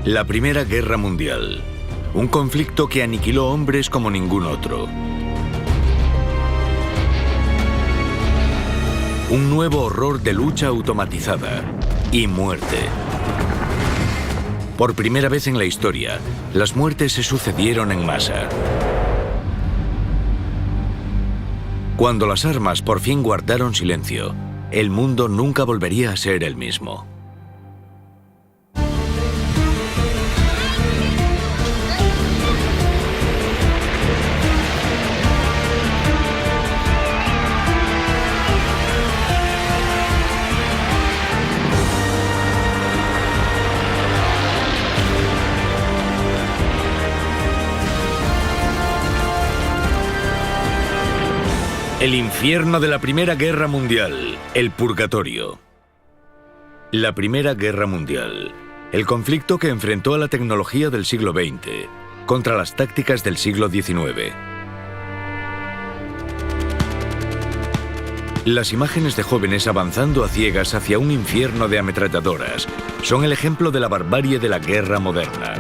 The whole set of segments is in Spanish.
La Primera Guerra Mundial. Un conflicto que aniquiló hombres como ningún otro. Un nuevo horror de lucha automatizada y muerte. Por primera vez en la historia, las muertes se sucedieron en masa. Cuando las armas por fin guardaron silencio, el mundo nunca volvería a ser el mismo. El infierno de la Primera Guerra Mundial, el purgatorio. La Primera Guerra Mundial, el conflicto que enfrentó a la tecnología del siglo XX contra las tácticas del siglo XIX. Las imágenes de jóvenes avanzando a ciegas hacia un infierno de ametralladoras son el ejemplo de la barbarie de la guerra moderna.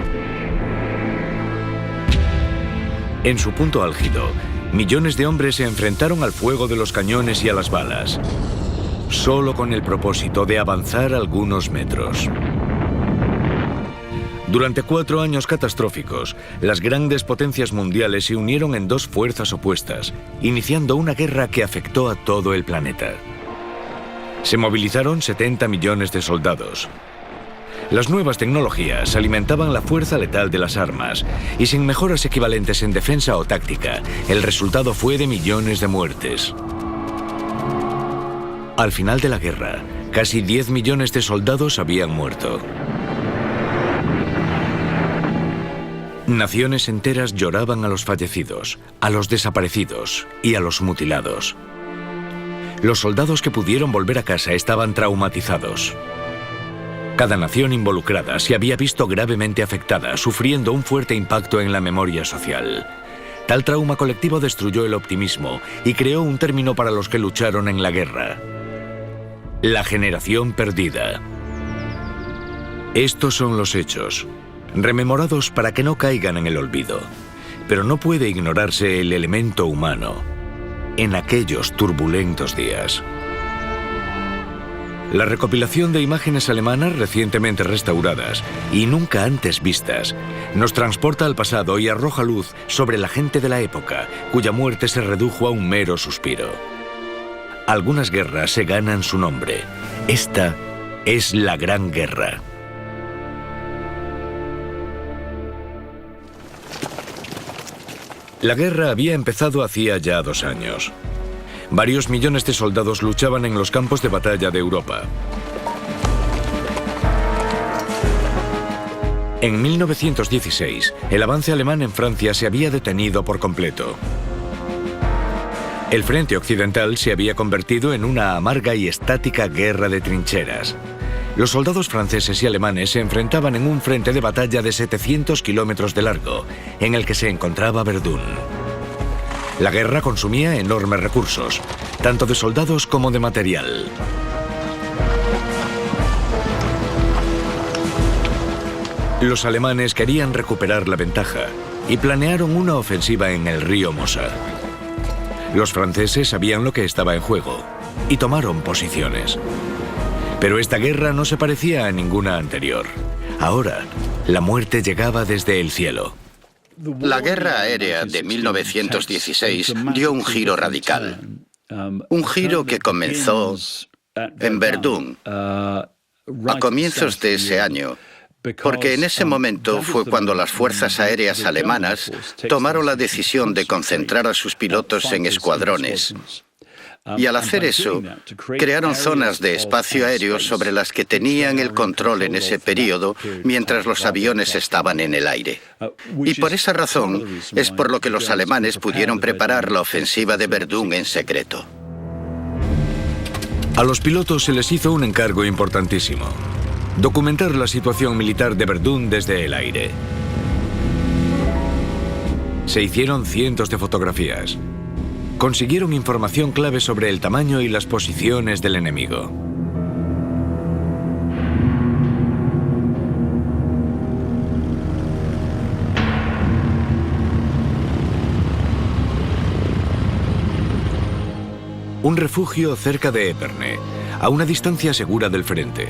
En su punto álgido, millones de hombres se enfrentaron al fuego de los cañones y a las balas, solo con el propósito de avanzar algunos metros. Durante 4 años catastróficos, las grandes potencias mundiales se unieron en dos fuerzas opuestas, iniciando una guerra que afectó a todo el planeta. Se movilizaron 70 millones de soldados. Las nuevas tecnologías alimentaban la fuerza letal de las armas, y sin mejoras equivalentes en defensa o táctica, el resultado fue de millones de muertes. Al final de la guerra, casi 10 millones de soldados habían muerto. Naciones enteras lloraban a los fallecidos, a los desaparecidos y a los mutilados. Los soldados que pudieron volver a casa estaban traumatizados. Cada nación involucrada se había visto gravemente afectada, sufriendo un fuerte impacto en la memoria social. Tal trauma colectivo destruyó el optimismo y creó un término para los que lucharon en la guerra: la generación perdida. Estos son los hechos, rememorados para que no caigan en el olvido, pero no puede ignorarse el elemento humano en aquellos turbulentos días. La recopilación de imágenes alemanas recientemente restauradas y nunca antes vistas nos transporta al pasado y arroja luz sobre la gente de la época, cuya muerte se redujo a un mero suspiro. Algunas guerras se ganan su nombre. Esta es la Gran Guerra. La guerra había empezado hacía ya 2 años. Varios millones de soldados luchaban en los campos de batalla de Europa. En 1916, el avance alemán en Francia se había detenido por completo. El frente occidental se había convertido en una amarga y estática guerra de trincheras. Los soldados franceses y alemanes se enfrentaban en un frente de batalla de 700 kilómetros de largo, en el que se encontraba Verdún. La guerra consumía enormes recursos, tanto de soldados como de material. Los alemanes querían recuperar la ventaja y planearon una ofensiva en el río Mosa. Los franceses sabían lo que estaba en juego y tomaron posiciones. Pero esta guerra no se parecía a ninguna anterior. Ahora, la muerte llegaba desde el cielo. La guerra aérea de 1916 dio un giro radical. Un giro que comenzó en Verdún a comienzos de ese año, porque en ese momento fue cuando las fuerzas aéreas alemanas tomaron la decisión de concentrar a sus pilotos en escuadrones. Y al hacer eso, crearon zonas de espacio aéreo sobre las que tenían el control en ese periodo mientras los aviones estaban en el aire. Y por esa razón es por lo que los alemanes pudieron preparar la ofensiva de Verdún en secreto. A los pilotos se les hizo un encargo importantísimo: documentar la situación militar de Verdún desde el aire. Se hicieron cientos de fotografías. Consiguieron información clave sobre el tamaño y las posiciones del enemigo. un refugio cerca de Epernay, a una distancia segura del frente.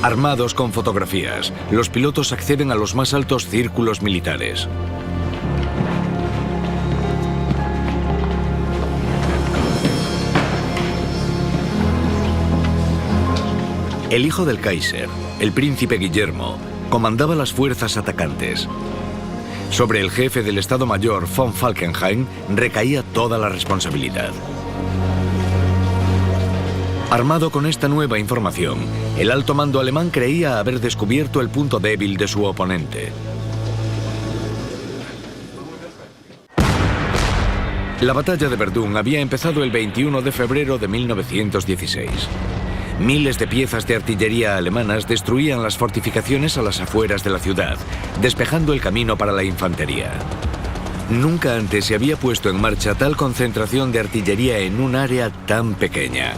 Armados con fotografías, los pilotos acceden a los más altos círculos militares. El hijo del Kaiser, el príncipe Guillermo, comandaba las fuerzas atacantes. Sobre el jefe del Estado Mayor, von Falkenhayn, recaía toda la responsabilidad. Armado con esta nueva información, el alto mando alemán creía haber descubierto el punto débil de su oponente. La batalla de Verdún había empezado el 21 de febrero de 1916. Miles de piezas de artillería alemanas destruían las fortificaciones a las afueras de la ciudad, despejando el camino para la infantería. Nunca antes se había puesto en marcha tal concentración de artillería en un área tan pequeña.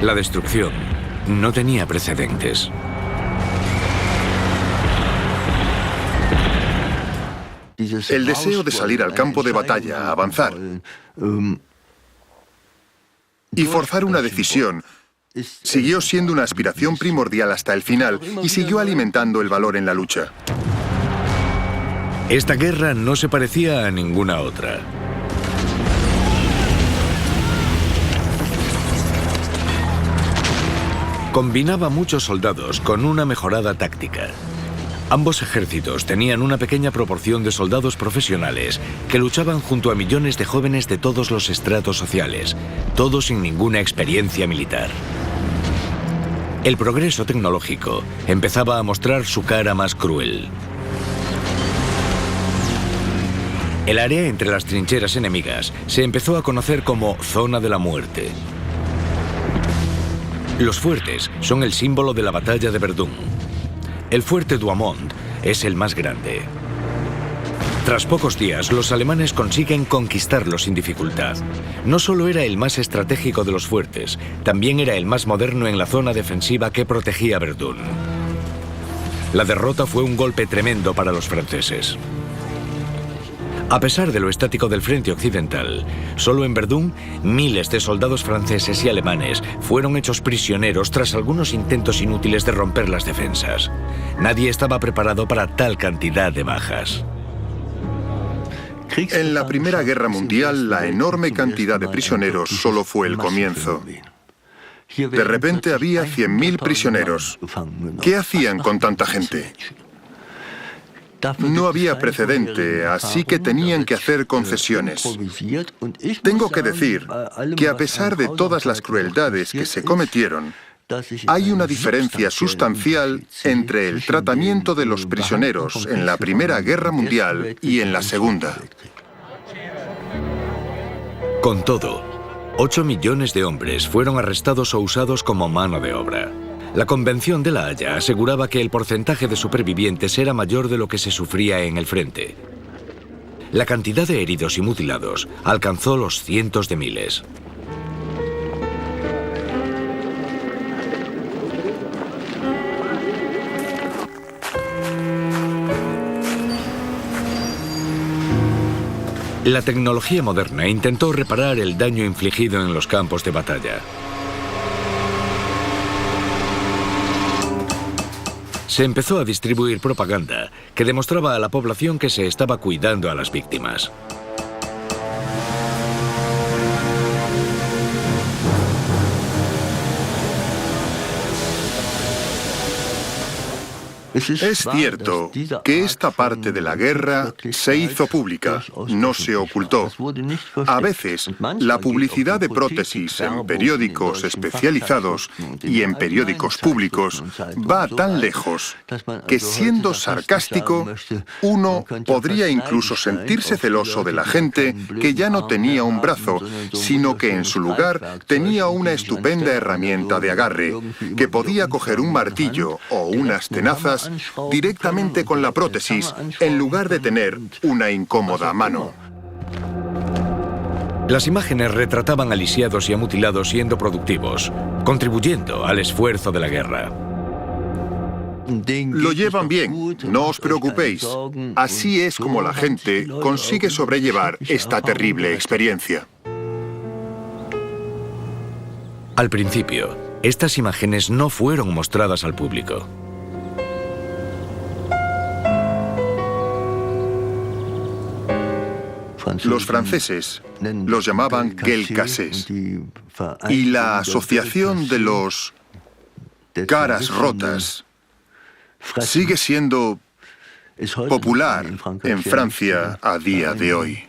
La destrucción no tenía precedentes. El deseo de salir al campo de batalla, avanzar y forzar una decisión siguió siendo una aspiración primordial hasta el final y siguió alimentando el valor en la lucha. Esta guerra no se parecía a ninguna otra. Combinaba muchos soldados con una mejorada táctica. Ambos ejércitos tenían una pequeña proporción de soldados profesionales que luchaban junto a millones de jóvenes de todos los estratos sociales, todos sin ninguna experiencia militar. El progreso tecnológico empezaba a mostrar su cara más cruel. El área entre las trincheras enemigas se empezó a conocer como Zona de la Muerte. Los fuertes son el símbolo de la batalla de Verdún. El fuerte Douaumont es el más grande. Tras pocos días, los alemanes consiguen conquistarlo sin dificultad. No solo era el más estratégico de los fuertes, también era el más moderno en la zona defensiva que protegía Verdún. La derrota fue un golpe tremendo para los franceses. A pesar de lo estático del frente occidental, solo en Verdún, miles de soldados franceses y alemanes fueron hechos prisioneros tras algunos intentos inútiles de romper las defensas. Nadie estaba preparado para tal cantidad de bajas. En la Primera Guerra Mundial, la enorme cantidad de prisioneros solo fue el comienzo. De repente había 100.000 prisioneros. ¿Qué hacían con tanta gente? No había precedente, así que tenían que hacer concesiones. Tengo que decir que a pesar de todas las crueldades que se cometieron, hay una diferencia sustancial entre el tratamiento de los prisioneros en la Primera Guerra Mundial y en la Segunda. Con todo, 8 millones de hombres fueron arrestados o usados como mano de obra. La Convención de La Haya aseguraba que el porcentaje de supervivientes era mayor de lo que se sufría en el frente. La cantidad de heridos y mutilados alcanzó los cientos de miles. La tecnología moderna intentó reparar el daño infligido en los campos de batalla. Se empezó a distribuir propaganda que demostraba a la población que se estaba cuidando a las víctimas. Es cierto que esta parte de la guerra se hizo pública, no se ocultó. A veces, la publicidad de prótesis en periódicos especializados y en periódicos públicos va tan lejos que, siendo sarcástico, uno podría incluso sentirse celoso de la gente que ya no tenía un brazo, sino que en su lugar tenía una estupenda herramienta de agarre, que podía coger un martillo o unas tenazas directamente con la prótesis, en lugar de tener una incómoda mano. Las imágenes retrataban a lisiados y a mutilados siendo productivos, contribuyendo al esfuerzo de la guerra. Lo llevan bien, no os preocupéis. Así es como la gente consigue sobrellevar esta terrible experiencia. Al principio, estas imágenes no fueron mostradas al público. Los franceses los llamaban gueules cassées, y la asociación de los caras rotas sigue siendo popular en Francia a día de hoy.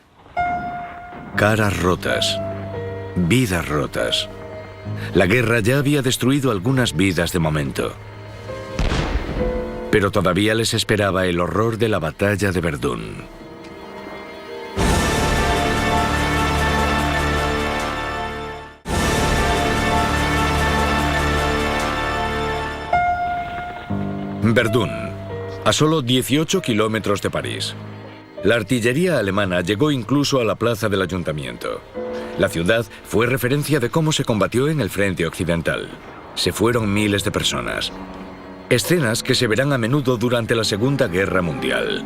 Caras rotas, vidas rotas. La guerra ya había destruido algunas vidas de momento. Pero todavía les esperaba el horror de la batalla de Verdún. Verdún, a solo 18 kilómetros de París. La artillería alemana llegó incluso a la plaza del ayuntamiento. La ciudad fue referencia de cómo se combatió en el frente occidental. Se fueron miles de personas. Escenas que se verán a menudo durante la Segunda Guerra Mundial.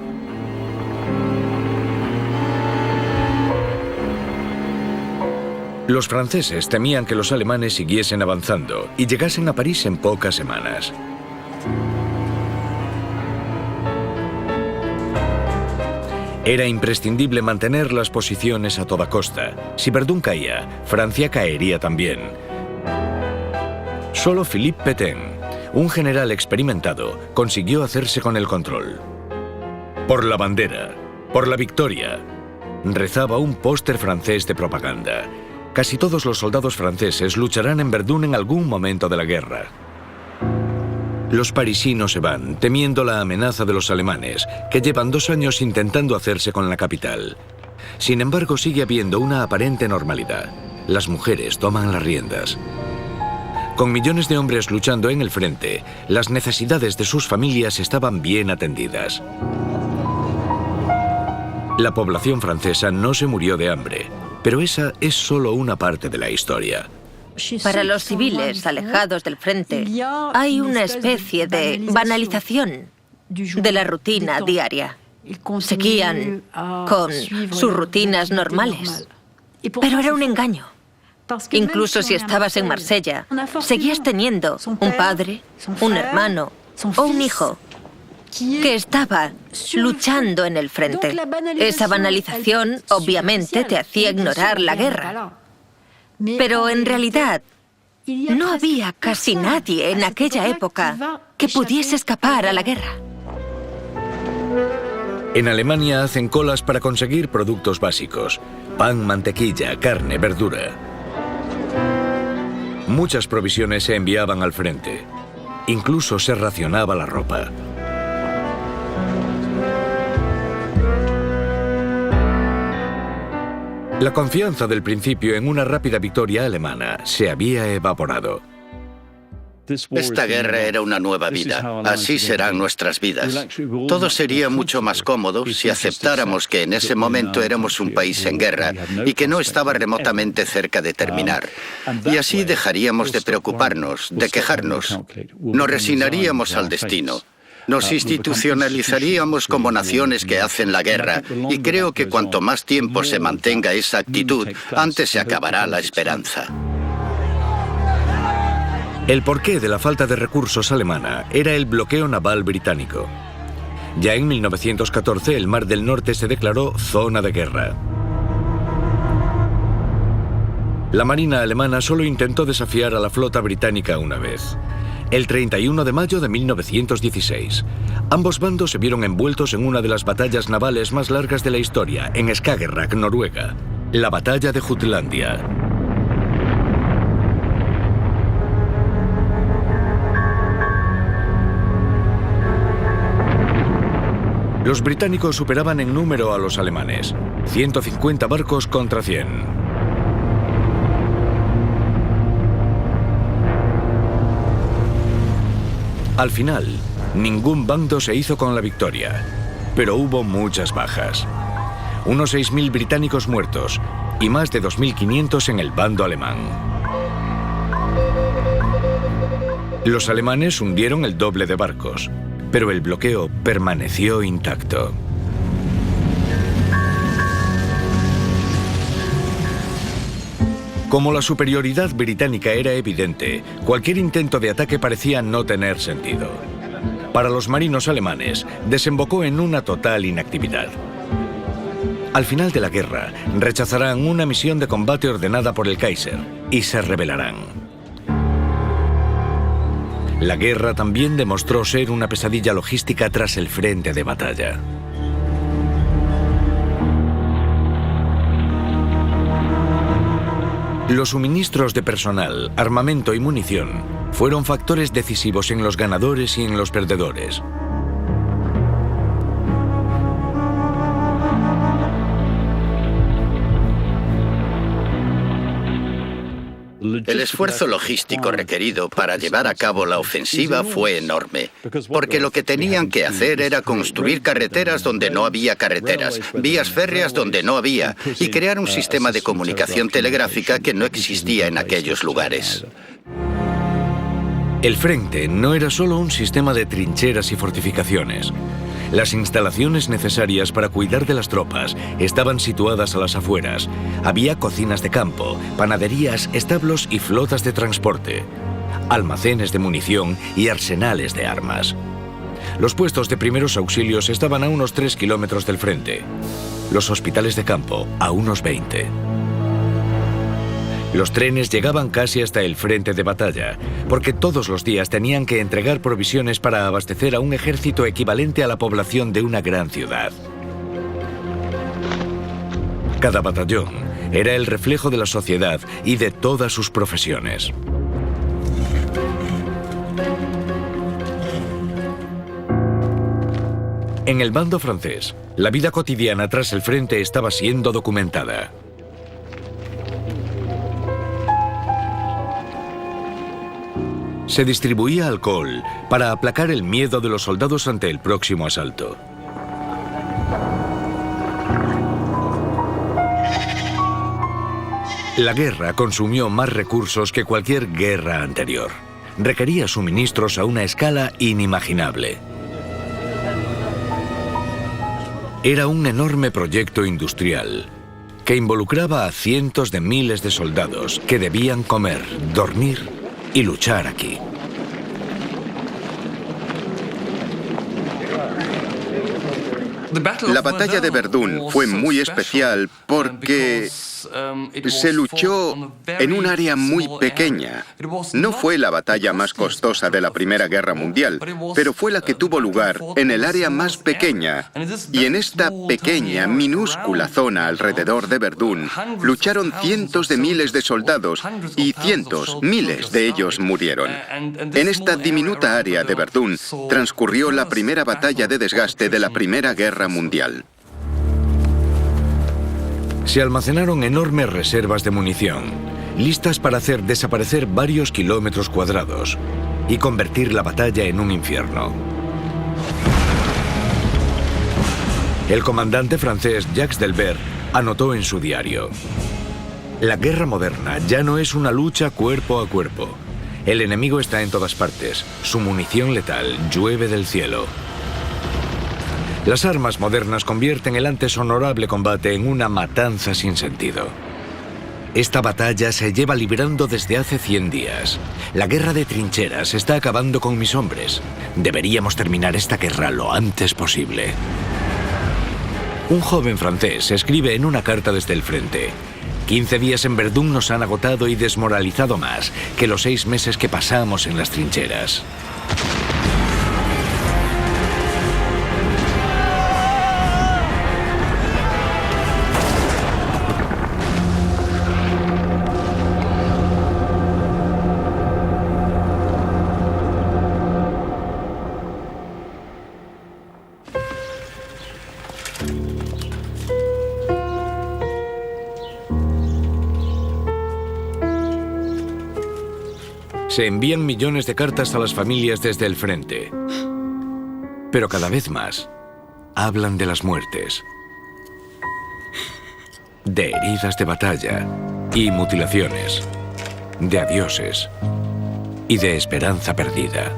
Los franceses temían que los alemanes siguiesen avanzando y llegasen a París en pocas semanas. Era imprescindible mantener las posiciones a toda costa. Si Verdún caía, Francia caería también. Solo Philippe Pétain, un general experimentado, consiguió hacerse con el control. Por la bandera, por la victoria, rezaba un póster francés de propaganda. Casi todos los soldados franceses lucharán en Verdún en algún momento de la guerra. Los parisinos se van, temiendo la amenaza de los alemanes, que llevan 2 años intentando hacerse con la capital. Sin embargo, sigue habiendo una aparente normalidad. Las mujeres toman las riendas. Con millones de hombres luchando en el frente, las necesidades de sus familias estaban bien atendidas. La población francesa no se murió de hambre, pero esa es solo una parte de la historia. Para los civiles alejados del frente, hay una especie de banalización de la rutina diaria. Seguían con sus rutinas normales, pero era un engaño. Incluso si estabas en Marsella, seguías teniendo un padre, un hermano o un hijo que estaba luchando en el frente. Esa banalización obviamente te hacía ignorar la guerra. Pero en realidad, no había casi nadie en aquella época que pudiese escapar a la guerra. En Alemania hacen colas para conseguir productos básicos: pan, mantequilla, carne, verdura. Muchas provisiones se enviaban al frente. Incluso se racionaba la ropa. La confianza del principio en una rápida victoria alemana se había evaporado. Esta guerra era una nueva vida. Así serán nuestras vidas. Todo sería mucho más cómodo si aceptáramos que en ese momento éramos un país en guerra y que no estaba remotamente cerca de terminar. Y así dejaríamos de preocuparnos, de quejarnos. Nos resignaríamos al destino. Nos institucionalizaríamos como naciones que hacen la guerra, y creo que cuanto más tiempo se mantenga esa actitud, antes se acabará la esperanza. El porqué de la falta de recursos alemana era el bloqueo naval británico. Ya en 1914 el Mar del Norte se declaró zona de guerra. La Marina alemana solo intentó desafiar a la flota británica una vez. El 31 de mayo de 1916, ambos bandos se vieron envueltos en una de las batallas navales más largas de la historia, en Skagerrak, Noruega, la Batalla de Jutlandia. Los británicos superaban en número a los alemanes, 150 barcos contra 100. Al final, ningún bando se hizo con la victoria, pero hubo muchas bajas. Unos 6.000 británicos muertos y más de 2.500 en el bando alemán. Los alemanes hundieron el doble de barcos. pero el bloqueo permaneció intacto. Como la superioridad británica era evidente, cualquier intento de ataque parecía no tener sentido. Para los marinos alemanes, desembocó en una total inactividad. Al final de la guerra, rechazarán una misión de combate ordenada por el Kaiser y se rebelarán. La guerra también demostró ser una pesadilla logística tras el frente de batalla. Los suministros de personal, armamento y munición fueron factores decisivos en los ganadores y en los perdedores. El esfuerzo logístico requerido para llevar a cabo la ofensiva fue enorme, porque lo que tenían que hacer era construir carreteras donde no había carreteras, vías férreas donde no había, y crear un sistema de comunicación telegráfica que no existía en aquellos lugares. El frente no era solo un sistema de trincheras y fortificaciones. Las instalaciones necesarias para cuidar de las tropas estaban situadas a las afueras. Había cocinas de campo, panaderías, establos y flotas de transporte, almacenes de munición y arsenales de armas. Los puestos de primeros auxilios estaban a unos 3 kilómetros del frente. Los hospitales de campo a unos 20. Los trenes llegaban casi hasta el frente de batalla, porque todos los días tenían que entregar provisiones para abastecer a un ejército equivalente a la población de una gran ciudad. Cada batallón era el reflejo de la sociedad y de todas sus profesiones. En el bando francés, la vida cotidiana tras el frente estaba siendo documentada. Se distribuía alcohol para aplacar el miedo de los soldados ante el próximo asalto. La guerra consumió más recursos que cualquier guerra anterior. Requería suministros a una escala inimaginable. Era un enorme proyecto industrial que involucraba a cientos de miles de soldados que debían comer, dormir y luchar aquí. La batalla de Verdún fue muy especial porque se luchó en un área muy pequeña. No fue la batalla más costosa de la Primera Guerra Mundial, pero fue la que tuvo lugar en el área más pequeña. Y en esta pequeña, minúscula zona alrededor de Verdún, lucharon cientos de miles de soldados y cientos, miles de ellos murieron. En esta diminuta área de Verdún transcurrió la primera batalla de desgaste de la Primera Guerra Mundial. Se almacenaron enormes reservas de munición, listas para hacer desaparecer varios kilómetros cuadrados y convertir la batalla en un infierno. El comandante francés Jacques Delbert anotó en su diario: "La guerra moderna ya no es una lucha cuerpo a cuerpo. El enemigo está en todas partes. Su munición letal llueve del cielo. Las armas modernas convierten el antes honorable combate en una matanza sin sentido. Esta batalla se lleva librando desde hace 100 días. La guerra de trincheras está acabando con mis hombres. Deberíamos terminar esta guerra lo antes posible". Un joven francés escribe en una carta desde el frente: "15 días en Verdún nos han agotado y desmoralizado más que los 6 meses que pasamos en las trincheras". Se envían millones de cartas a las familias desde el frente. Pero cada vez más hablan de las muertes, de heridas de batalla y mutilaciones, de adioses y de esperanza perdida.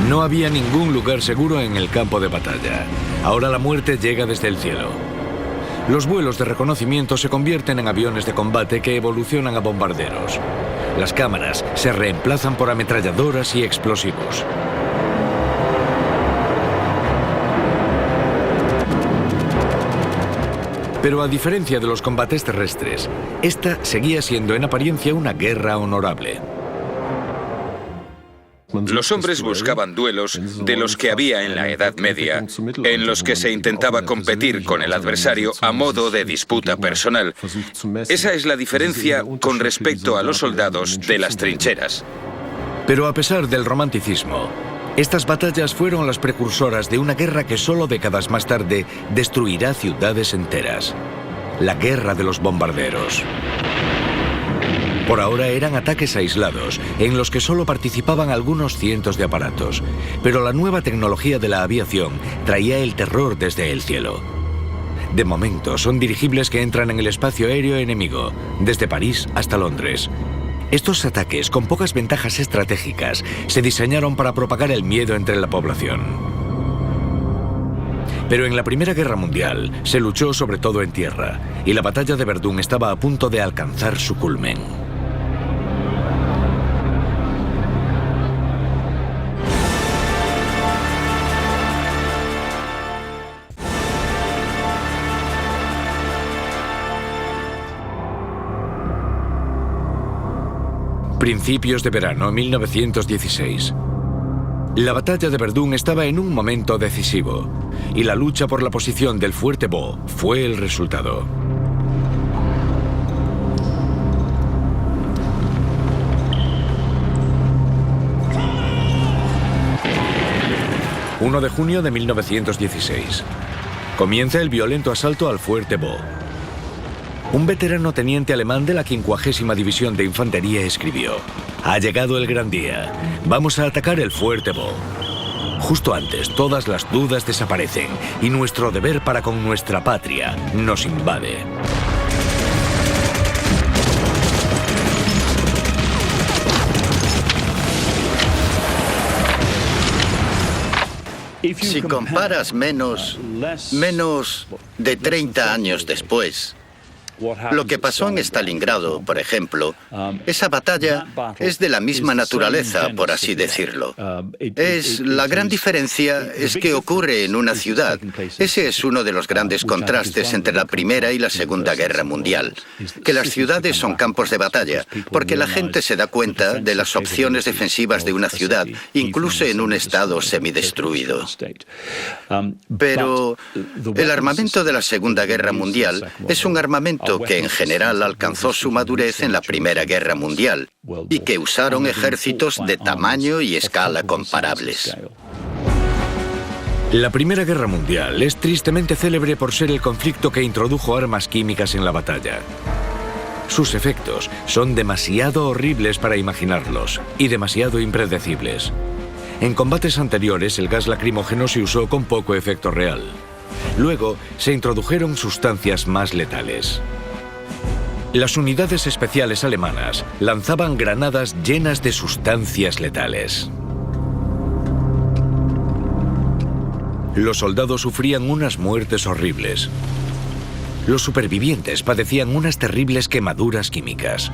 No había ningún lugar seguro en el campo de batalla. Ahora la muerte llega desde el cielo. Los vuelos de reconocimiento se convierten en aviones de combate que evolucionan a bombarderos. Las cámaras se reemplazan por ametralladoras y explosivos. Pero a diferencia de los combates terrestres, esta seguía siendo en apariencia una guerra honorable. Los hombres buscaban duelos de los que había en la Edad Media, en los que se intentaba competir con el adversario a modo de disputa personal. Esa es la diferencia con respecto a los soldados de las trincheras. Pero a pesar del romanticismo, estas batallas fueron las precursoras de una guerra que solo décadas más tarde destruirá ciudades enteras. La guerra de los bombarderos. Por ahora eran ataques aislados, en los que solo participaban algunos cientos de aparatos, pero la nueva tecnología de la aviación traía el terror desde el cielo. De momento, son dirigibles que entran en el espacio aéreo enemigo, desde París hasta Londres. Estos ataques, con pocas ventajas estratégicas, se diseñaron para propagar el miedo entre la población. Pero en la Primera Guerra Mundial se luchó sobre todo en tierra, y la batalla de Verdún estaba a punto de alcanzar su culmen. Principios de verano 1916. La batalla de Verdún estaba en un momento decisivo, y la lucha por la posición del Fuerte Vaux fue el resultado. ...1 de junio de 1916... comienza el violento asalto al Fuerte Vaux. Un veterano teniente alemán de la 50ª División de Infantería escribió: «Ha llegado el gran día. Vamos a atacar el Fuerte Vaux. Justo antes, todas las dudas desaparecen y nuestro deber para con nuestra patria nos invade». Si comparas menos de 30 años después, lo que pasó en Stalingrado, por ejemplo, esa batalla es de la misma naturaleza, por así decirlo. La gran diferencia es que ocurre en una ciudad. Ese es uno de los grandes contrastes entre la Primera y la Segunda Guerra Mundial, que las ciudades son campos de batalla, porque la gente se da cuenta de las opciones defensivas de una ciudad, incluso en un estado semidestruido. Pero el armamento de la Segunda Guerra Mundial es un armamento que en general alcanzó su madurez en la Primera Guerra Mundial y que usaron ejércitos de tamaño y escala comparables. La Primera Guerra Mundial es tristemente célebre por ser el conflicto que introdujo armas químicas en la batalla. Sus efectos son demasiado horribles para imaginarlos y demasiado impredecibles. En combates anteriores, el gas lacrimógeno se usó con poco efecto real. Luego, se introdujeron sustancias más letales. Las unidades especiales alemanas lanzaban granadas llenas de sustancias letales. Los soldados sufrían unas muertes horribles. Los supervivientes padecían unas terribles quemaduras químicas.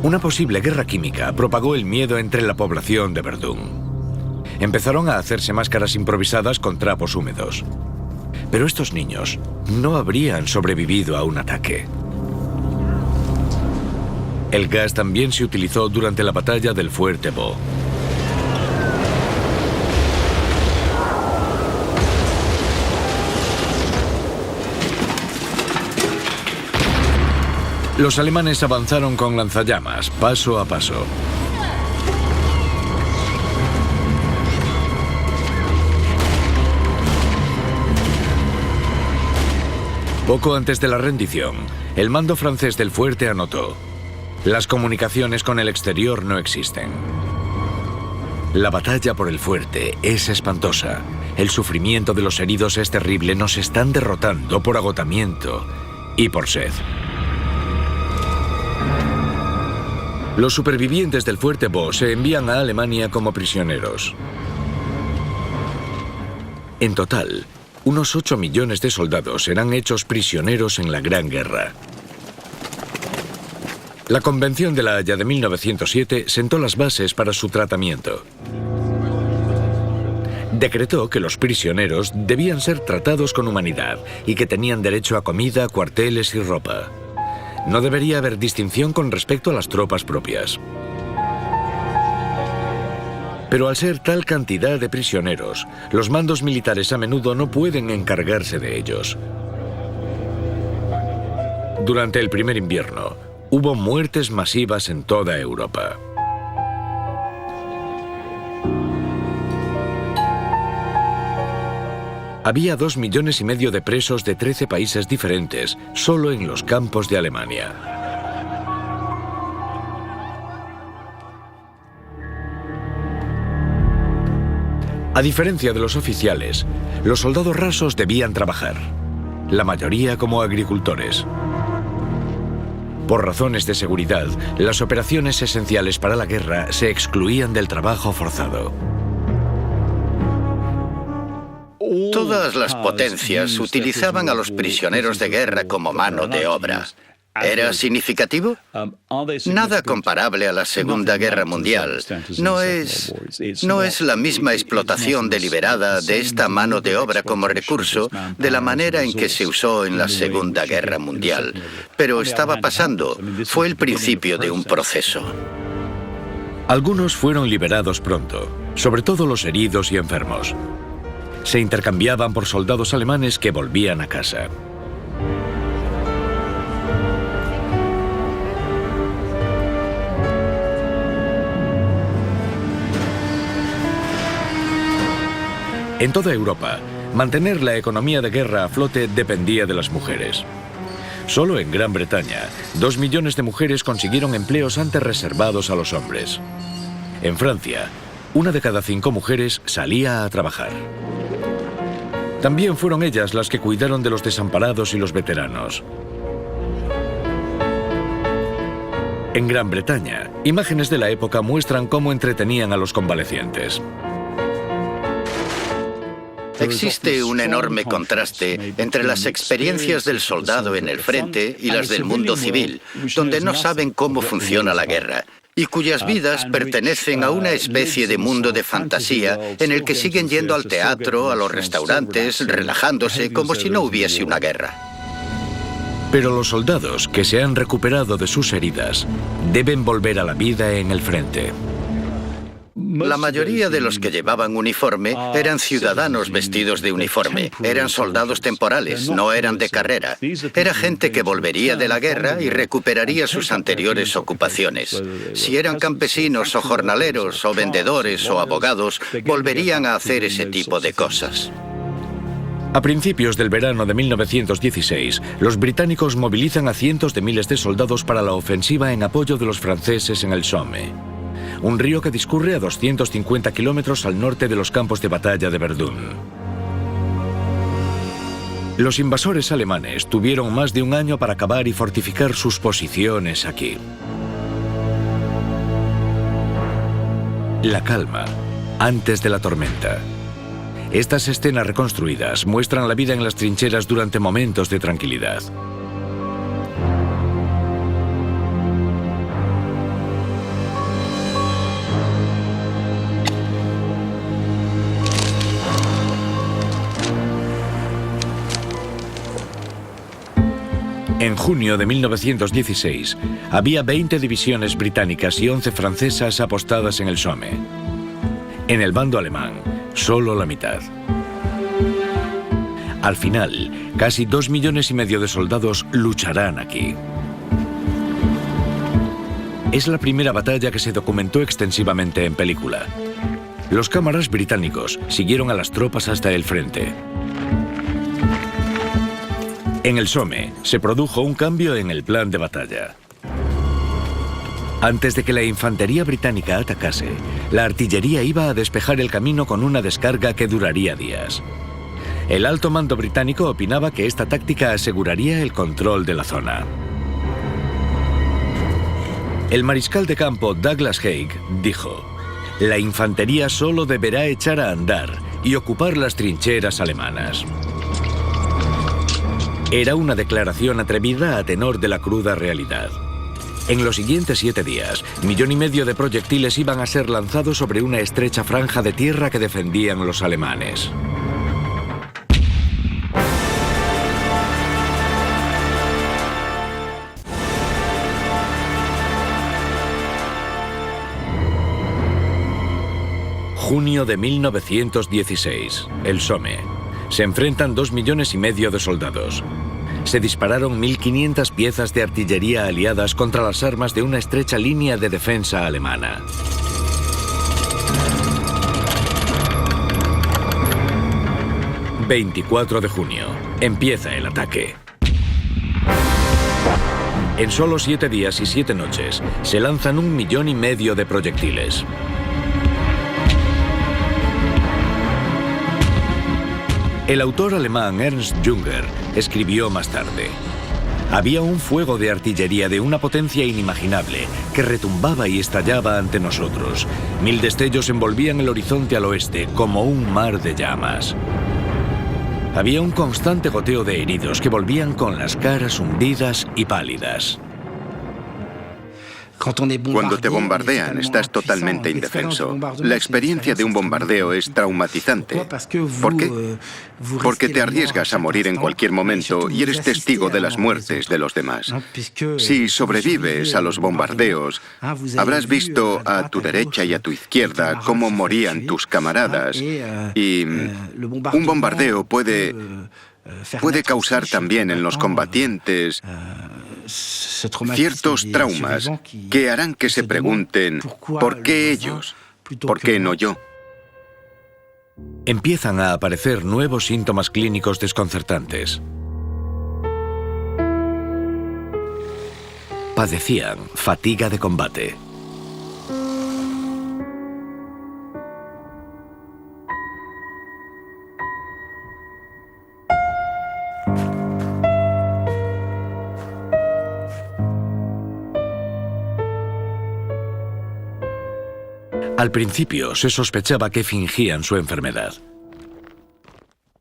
Una posible guerra química propagó el miedo entre la población de Verdún. Empezaron a hacerse máscaras improvisadas con trapos húmedos. Pero estos niños no habrían sobrevivido a un ataque. El gas también se utilizó durante la batalla del Fuerte Vaux. Los alemanes avanzaron con lanzallamas, paso a paso. Poco antes de la rendición, el mando francés del fuerte anotó: las comunicaciones con el exterior no existen. La batalla por el fuerte es espantosa. El sufrimiento de los heridos es terrible. Nos están derrotando por agotamiento y por sed. Los supervivientes del fuerte Vaux se envían a Alemania como prisioneros. En total, unos 8 millones de soldados serán hechos prisioneros en la Gran Guerra. La Convención de La Haya de 1907 sentó las bases para su tratamiento. Decretó que los prisioneros debían ser tratados con humanidad y que tenían derecho a comida, cuarteles y ropa. No debería haber distinción con respecto a las tropas propias. Pero al ser tal cantidad de prisioneros, los mandos militares a menudo no pueden encargarse de ellos. Durante el primer invierno, hubo muertes masivas en toda Europa. Había 2,5 millones de presos de 13 países diferentes, solo en los campos de Alemania. A diferencia de los oficiales, los soldados rasos debían trabajar, la mayoría como agricultores. Por razones de seguridad, las operaciones esenciales para la guerra se excluían del trabajo forzado. Todas las potencias utilizaban a los prisioneros de guerra como mano de obra. ¿Era significativo? Nada comparable a la Segunda Guerra Mundial. No es la misma explotación deliberada de esta mano de obra como recurso de la manera en que se usó en la Segunda Guerra Mundial. Pero estaba pasando. Fue el principio de un proceso. Algunos fueron liberados pronto, sobre todo los heridos y enfermos. Se intercambiaban por soldados alemanes que volvían a casa. En toda Europa, mantener la economía de guerra a flote dependía de las mujeres. Solo en Gran Bretaña, 2 millones de mujeres consiguieron empleos antes reservados a los hombres. En Francia, 1 de cada 5 mujeres salía a trabajar. También fueron ellas las que cuidaron de los desamparados y los veteranos. En Gran Bretaña, imágenes de la época muestran cómo entretenían a los convalecientes. Existe un enorme contraste entre las experiencias del soldado en el frente y las del mundo civil, donde no saben cómo funciona la guerra, y cuyas vidas pertenecen a una especie de mundo de fantasía en el que siguen yendo al teatro, a los restaurantes, relajándose como si no hubiese una guerra. Pero los soldados que se han recuperado de sus heridas deben volver a la vida en el frente. La mayoría de los que llevaban uniforme eran ciudadanos vestidos de uniforme. Eran soldados temporales, no eran de carrera. Era gente que volvería de la guerra y recuperaría sus anteriores ocupaciones. Si eran campesinos o jornaleros o vendedores o abogados, volverían a hacer ese tipo de cosas. A principios del verano de 1916, los británicos movilizan a cientos de miles de soldados para la ofensiva en apoyo de los franceses en el Somme, un río que discurre a 250 kilómetros al norte de los campos de batalla de Verdún. Los invasores alemanes tuvieron más de un año para acabar y fortificar sus posiciones aquí. La calma, antes de la tormenta. Estas escenas reconstruidas muestran la vida en las trincheras durante momentos de tranquilidad. En junio de 1916, había 20 divisiones británicas y 11 francesas apostadas en el Somme. En el bando alemán, solo la mitad. Al final, casi 2,5 millones de soldados lucharán aquí. Es la primera batalla que se documentó extensivamente en película. Los cámaras británicos siguieron a las tropas hasta el frente. En el Somme se produjo un cambio en el plan de batalla. Antes de que la infantería británica atacase, la artillería iba a despejar el camino con una descarga que duraría días. El alto mando británico opinaba que esta táctica aseguraría el control de la zona. El mariscal de campo Douglas Haig dijo: «La infantería solo deberá echar a andar y ocupar las trincheras alemanas». Era una declaración atrevida a tenor de la cruda realidad. En los siguientes 7 días, 1,5 millones de proyectiles iban a ser lanzados sobre una estrecha franja de tierra que defendían los alemanes. Junio de 1916, el Somme. Se enfrentan 2,5 millones de soldados. Se dispararon 1.500 piezas de artillería aliadas contra las armas de una estrecha línea de defensa alemana. ...24 de junio. Empieza el ataque. En solo 7 días y 7 noches, se lanzan 1,5 millones de proyectiles. El autor alemán Ernst Junger escribió más tarde: «Había un fuego de artillería de una potencia inimaginable que retumbaba y estallaba ante nosotros. 1000 destellos envolvían el horizonte al oeste como un mar de llamas. Había un constante goteo de heridos que volvían con las caras hundidas y pálidas». Cuando te bombardean, estás totalmente indefenso. La experiencia de un bombardeo es traumatizante. ¿Por qué? Porque te arriesgas a morir en cualquier momento y eres testigo de las muertes de los demás. Si sobrevives a los bombardeos, habrás visto a tu derecha y a tu izquierda cómo morían tus camaradas. Y un bombardeo puede causar también en los combatientes ciertos traumas que harán que se pregunten: ¿por qué ellos? ¿Por qué no yo? Empiezan a aparecer nuevos síntomas clínicos desconcertantes. Padecían fatiga de combate. Al principio se sospechaba que fingían su enfermedad.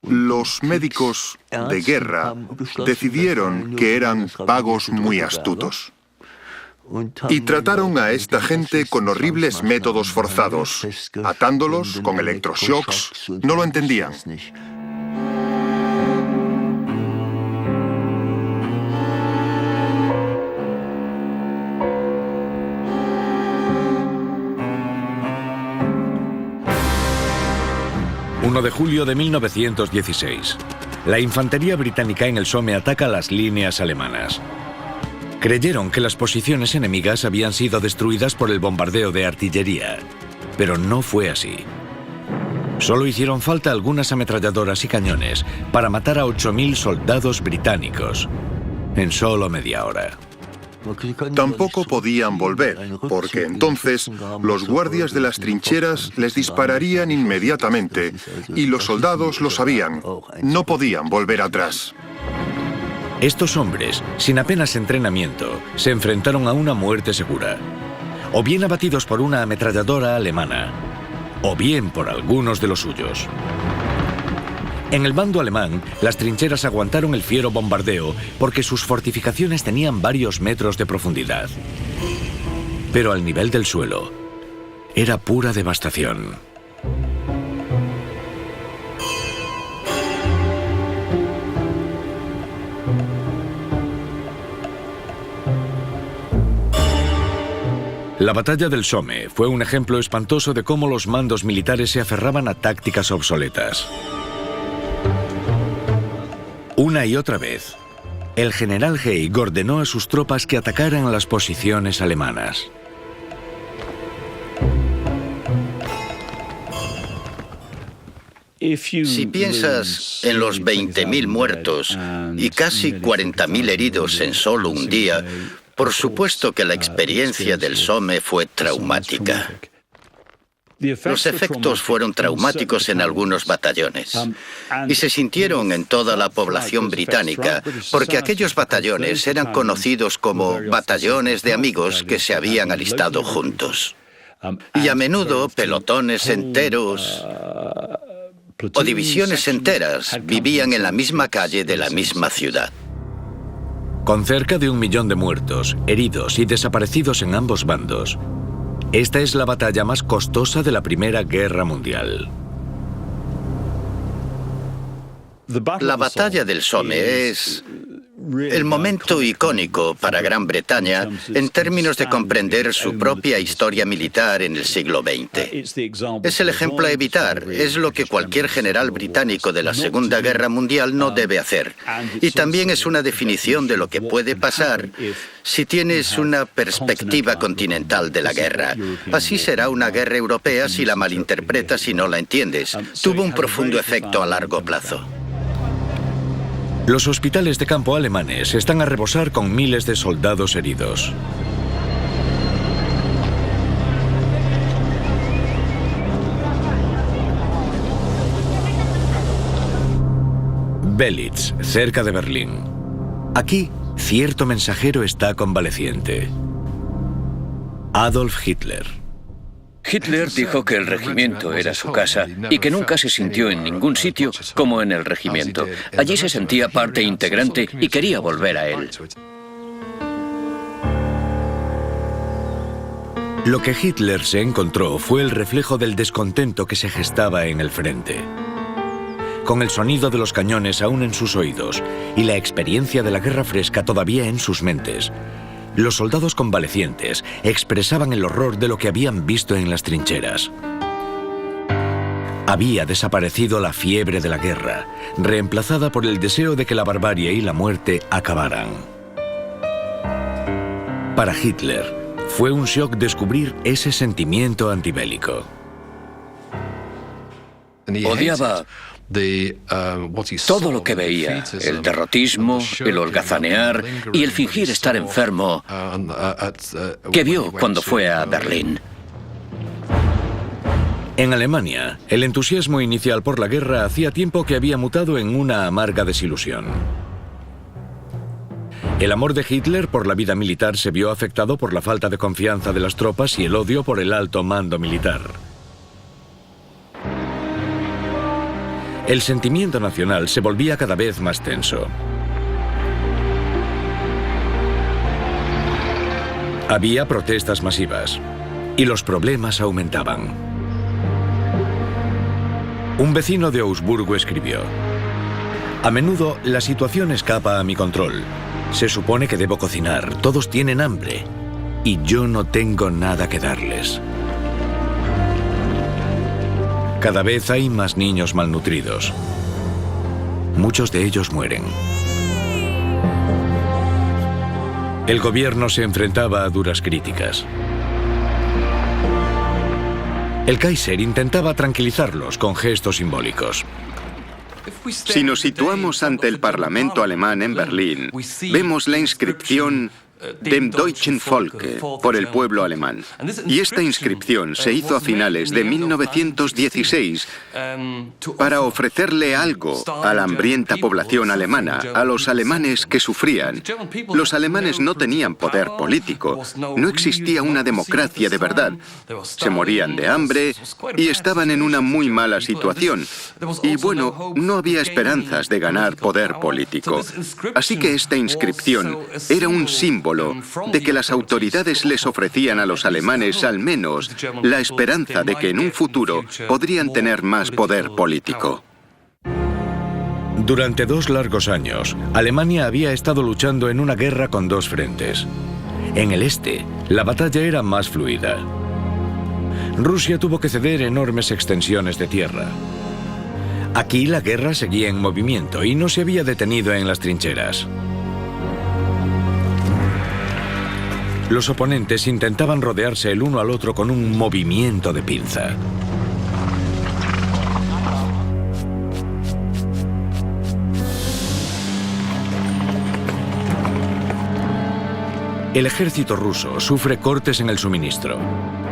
Los médicos de guerra decidieron que eran pagos muy astutos y trataron a esta gente con horribles métodos forzados, atándolos con electroshocks. No lo entendían. De julio de 1916. La infantería británica en el Somme ataca las líneas alemanas. Creyeron que las posiciones enemigas habían sido destruidas por el bombardeo de artillería, pero no fue así. Solo hicieron falta algunas ametralladoras y cañones para matar a 8.000 soldados británicos en solo media hora. Tampoco podían volver, porque entonces los guardias de las trincheras les dispararían inmediatamente, y los soldados lo sabían, no podían volver atrás. Estos hombres, sin apenas entrenamiento, se enfrentaron a una muerte segura, o bien abatidos por una ametralladora alemana, o bien por algunos de los suyos. En el bando alemán, las trincheras aguantaron el fiero bombardeo porque sus fortificaciones tenían varios metros de profundidad. Pero al nivel del suelo, era pura devastación. La batalla del Somme fue un ejemplo espantoso de cómo los mandos militares se aferraban a tácticas obsoletas. Una y otra vez, el general Haig ordenó a sus tropas que atacaran las posiciones alemanas. Si piensas en los 20.000 muertos y casi 40.000 heridos en solo un día, por supuesto que la experiencia del Somme fue traumática. Los efectos fueron traumáticos en algunos batallones y se sintieron en toda la población británica porque aquellos batallones eran conocidos como batallones de amigos que se habían alistado juntos. Y a menudo pelotones enteros o divisiones enteras vivían en la misma calle de la misma ciudad. Con cerca de 1 millón de muertos, heridos y desaparecidos en ambos bandos, esta es la batalla más costosa de la Primera Guerra Mundial. La batalla del Somme es el momento icónico para Gran Bretaña en términos de comprender su propia historia militar en el siglo XX. Es el ejemplo a evitar, es lo que cualquier general británico de la Segunda Guerra Mundial no debe hacer. Y también es una definición de lo que puede pasar si tienes una perspectiva continental de la guerra. Así será una guerra europea si la malinterpretas y no la entiendes. Tuvo un profundo efecto a largo plazo. Los hospitales de campo alemanes están a rebosar con miles de soldados heridos. Belitz, cerca de Berlín. Aquí, cierto mensajero está convaleciente. Adolf Hitler. Hitler dijo que el regimiento era su casa y que nunca se sintió en ningún sitio como en el regimiento. Allí se sentía parte integrante y quería volver a él. Lo que Hitler se encontró fue el reflejo del descontento que se gestaba en el frente. Con el sonido de los cañones aún en sus oídos y la experiencia de la guerra fresca todavía en sus mentes, los soldados convalecientes expresaban el horror de lo que habían visto en las trincheras. Había desaparecido la fiebre de la guerra, reemplazada por el deseo de que la barbarie y la muerte acabaran. Para Hitler, fue un shock descubrir ese sentimiento antibélico. Odiaba todo lo que veía, el derrotismo, el holgazanear y el fingir estar enfermo que vio cuando fue a Berlín. En Alemania, el entusiasmo inicial por la guerra hacía tiempo que había mutado en una amarga desilusión. El amor de Hitler por la vida militar se vio afectado por la falta de confianza de las tropas y el odio por el alto mando militar. El sentimiento nacional se volvía cada vez más tenso. Había protestas masivas y los problemas aumentaban. Un vecino de Augsburgo escribió: "A menudo la situación escapa a mi control. Se supone que debo cocinar, todos tienen hambre y yo no tengo nada que darles. Cada vez hay más niños malnutridos. Muchos de ellos mueren. El gobierno se enfrentaba a duras críticas. El Kaiser intentaba tranquilizarlos con gestos simbólicos. Si nos situamos ante el Parlamento alemán en Berlín, vemos la inscripción Dem deutschen Volke, por el pueblo alemán. Y esta inscripción se hizo a finales de 1916 para ofrecerle algo a la hambrienta población alemana, a los alemanes que sufrían. Los alemanes no tenían poder político, no existía una democracia de verdad. Se morían de hambre y estaban en una muy mala situación. Y bueno, no había esperanzas de ganar poder político. Así que esta inscripción era un símbolo de que las autoridades les ofrecían a los alemanes al menos la esperanza de que en un futuro podrían tener más poder político. Durante 2 largos años, Alemania había estado luchando en una guerra con 2 frentes. En el este, la batalla era más fluida. Rusia tuvo que ceder enormes extensiones de tierra. Aquí la guerra seguía en movimiento y no se había detenido en las trincheras. Los oponentes intentaban rodearse el uno al otro con un movimiento de pinza. El ejército ruso sufre cortes en el suministro,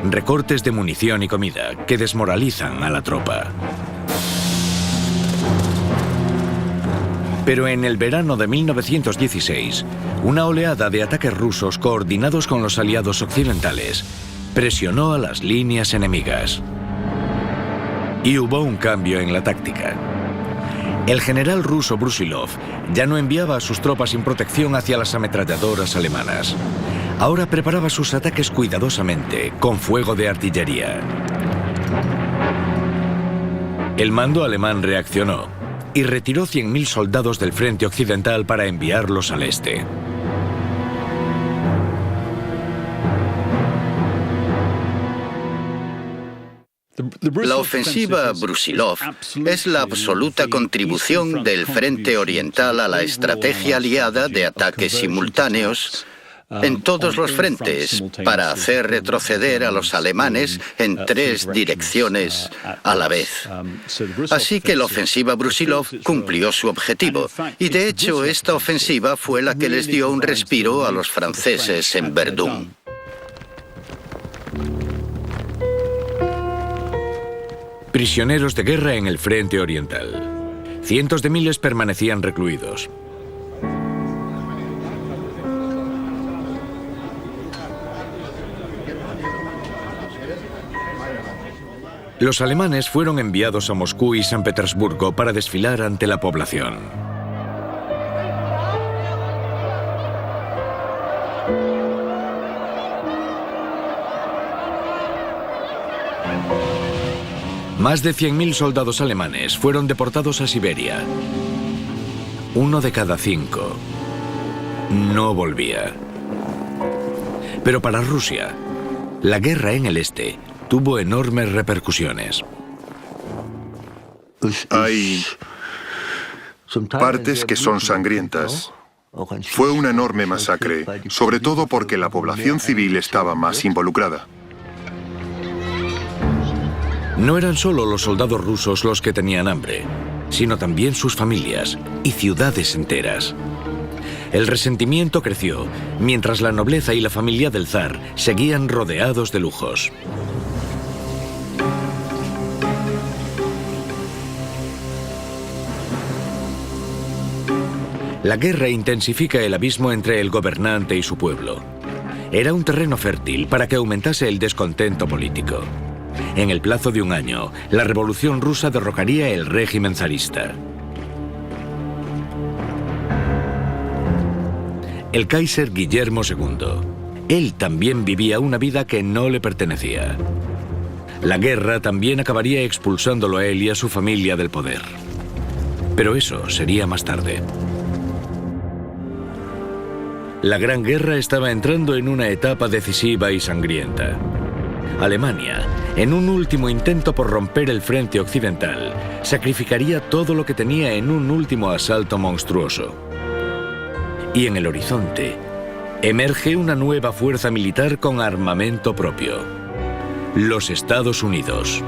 recortes de munición y comida que desmoralizan a la tropa. Pero en el verano de 1916, una oleada de ataques rusos coordinados con los aliados occidentales presionó a las líneas enemigas. Y hubo un cambio en la táctica. El general ruso Brusilov ya no enviaba a sus tropas sin protección hacia las ametralladoras alemanas. Ahora preparaba sus ataques cuidadosamente, con fuego de artillería. El mando alemán reaccionó y retiró 100.000 soldados del frente occidental para enviarlos al este. La ofensiva Brusilov es la absoluta contribución del Frente Oriental a la estrategia aliada de ataques simultáneos en todos los frentes para hacer retroceder a los alemanes en 3 direcciones a la vez. Así que la ofensiva Brusilov cumplió su objetivo y de hecho esta ofensiva fue la que les dio un respiro a los franceses en Verdún. Prisioneros de guerra en el frente oriental. Cientos de miles permanecían recluidos. Los alemanes fueron enviados a Moscú y San Petersburgo para desfilar ante la población. Más de 100.000 soldados alemanes fueron deportados a Siberia. 1 de cada 5 no volvía. Pero para Rusia, la guerra en el este tuvo enormes repercusiones. Hay partes que son sangrientas. Fue una enorme masacre, sobre todo porque la población civil estaba más involucrada. No eran solo los soldados rusos los que tenían hambre, sino también sus familias y ciudades enteras. El resentimiento creció, mientras la nobleza y la familia del zar seguían rodeados de lujos. La guerra intensifica el abismo entre el gobernante y su pueblo. Era un terreno fértil para que aumentase el descontento político. En el plazo de un año, la Revolución rusa derrocaría el régimen zarista. El Kaiser Guillermo II. Él también vivía una vida que no le pertenecía. La guerra también acabaría expulsándolo a él y a su familia del poder. Pero eso sería más tarde. La Gran Guerra estaba entrando en una etapa decisiva y sangrienta. Alemania, en un último intento por romper el frente occidental, sacrificaría todo lo que tenía en un último asalto monstruoso. Y en el horizonte, emerge una nueva fuerza militar con armamento propio: los Estados Unidos.